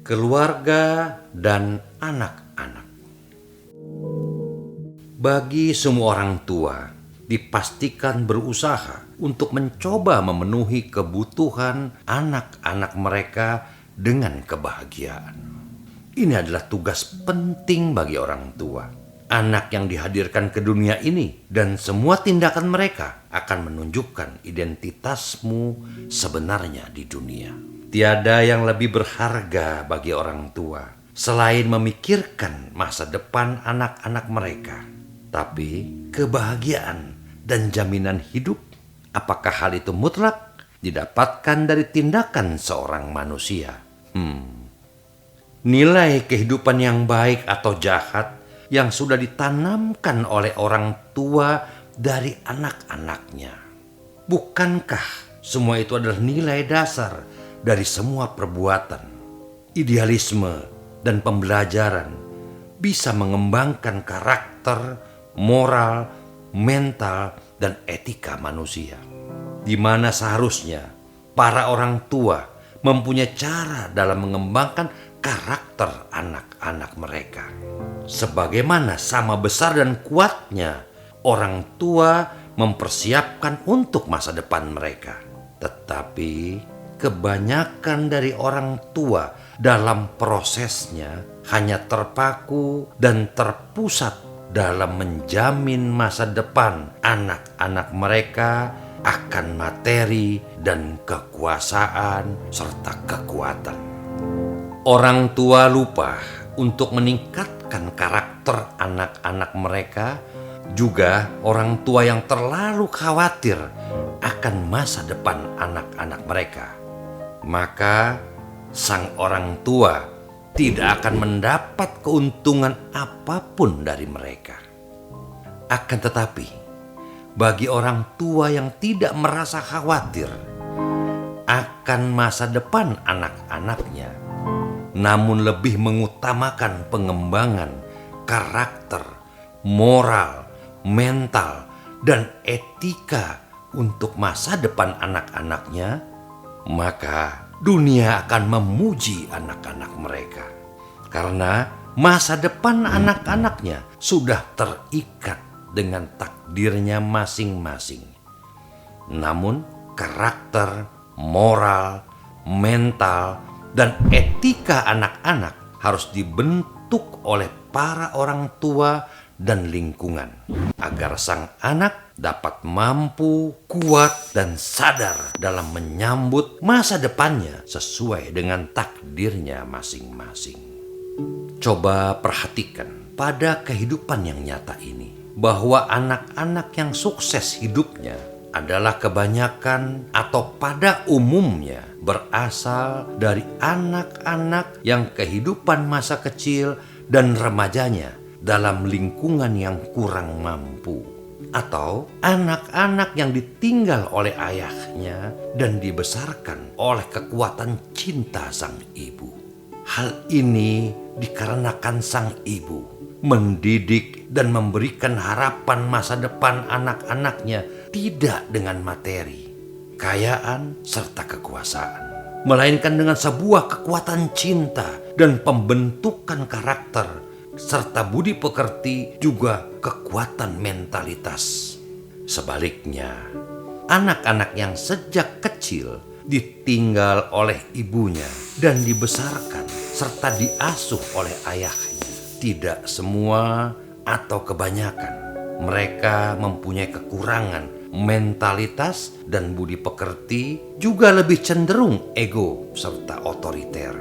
Keluarga dan anak-anak. Bagi semua orang tua, dipastikan berusaha untuk mencoba memenuhi kebutuhan anak-anak mereka dengan kebahagiaan. Ini adalah tugas penting bagi orang tua. Anak yang dihadirkan ke dunia ini dan semua tindakan mereka akan menunjukkan identitasmu sebenarnya di dunia. Tiada yang lebih berharga bagi orang tua selain memikirkan masa depan anak-anak mereka. Tapi kebahagiaan dan jaminan hidup, apakah hal itu mutlak didapatkan dari tindakan seorang manusia? Nilai kehidupan yang baik atau jahat yang sudah ditanamkan oleh orang tua dari anak-anaknya. Bukankah semua itu adalah nilai dasar dari semua perbuatan? Idealisme dan pembelajaran bisa mengembangkan karakter, moral, mental, dan etika manusia, di mana seharusnya para orang tua mempunyai cara dalam mengembangkan karakter anak-anak mereka. Sebagaimana sama besar dan kuatnya orang tua mempersiapkan untuk masa depan mereka. Tetapi kebanyakan dari orang tua dalam prosesnya hanya terpaku dan terpusat dalam menjamin masa depan anak-anak mereka akan materi dan kekuasaan serta kekuatan. Orang tua lupa untuk meningkatkan karakter anak-anak mereka. Juga orang tua yang terlalu khawatir akan masa depan anak-anak mereka, maka sang orang tua tidak akan mendapat keuntungan apapun dari mereka. Akan tetapi, bagi orang tua yang tidak merasa khawatir akan masa depan anak-anaknya, namun lebih mengutamakan pengembangan karakter, moral, mental, dan etika untuk masa depan anak-anaknya, maka dunia akan memuji anak-anak mereka. Karena masa depan anak-anaknya sudah terikat dengan takdirnya masing-masing. Namun karakter, moral, mental, dan etika anak-anak harus dibentuk oleh para orang tua dan lingkungan, agar sang anak dapat mampu, kuat, dan sadar dalam menyambut masa depannya sesuai dengan takdirnya masing-masing. Coba perhatikan pada kehidupan yang nyata ini, bahwa anak-anak yang sukses hidupnya adalah kebanyakan atau pada umumnya berasal dari anak-anak yang kehidupan masa kecil dan remajanya dalam lingkungan yang kurang mampu. atau anak-anak yang ditinggal oleh ayahnya dan dibesarkan oleh kekuatan cinta sang ibu. Hal ini dikarenakan sang ibu mendidik dan memberikan harapan masa depan anak-anaknya tidak dengan materi, kekayaan, serta kekuasaan, melainkan dengan sebuah kekuatan cinta dan pembentukan karakter, serta budi pekerti juga kekuatan mentalitas. Sebaliknya, anak-anak yang sejak kecil ditinggal oleh ibunya dan dibesarkan serta diasuh oleh ayahnya, tidak semua atau kebanyakan mereka mempunyai kekurangan mentalitas dan budi pekerti, juga lebih cenderung ego serta otoriter,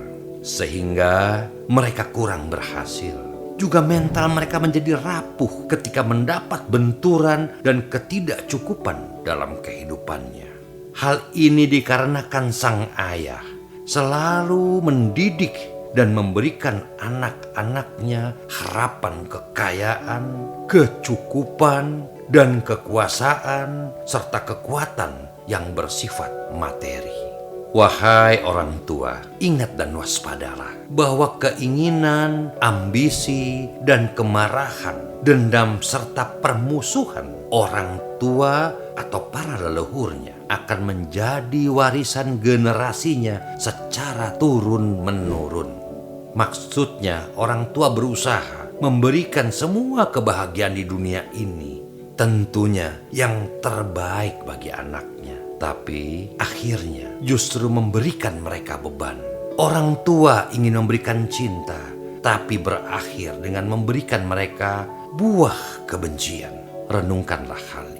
sehingga mereka kurang berhasil. Juga mental mereka menjadi rapuh ketika mendapat benturan dan ketidakcukupan dalam kehidupannya. Hal ini dikarenakan sang ayah selalu mendidik dan memberikan anak-anaknya harapan kekayaan, kecukupan, dan kekuasaan, serta kekuatan yang bersifat materi. Wahai orang tua, ingat dan waspadalah bahwa keinginan, ambisi, dan kemarahan, dendam, serta permusuhan orang tua atau para leluhurnya akan menjadi warisan generasinya secara turun-menurun. Maksudnya, orang tua berusaha memberikan semua kebahagiaan di dunia ini, tentunya yang terbaik bagi anaknya. Tapi akhirnya justru memberikan mereka beban. Orang tua ingin memberikan cinta, tapi berakhir dengan memberikan mereka buah kebencian. Renungkanlah hal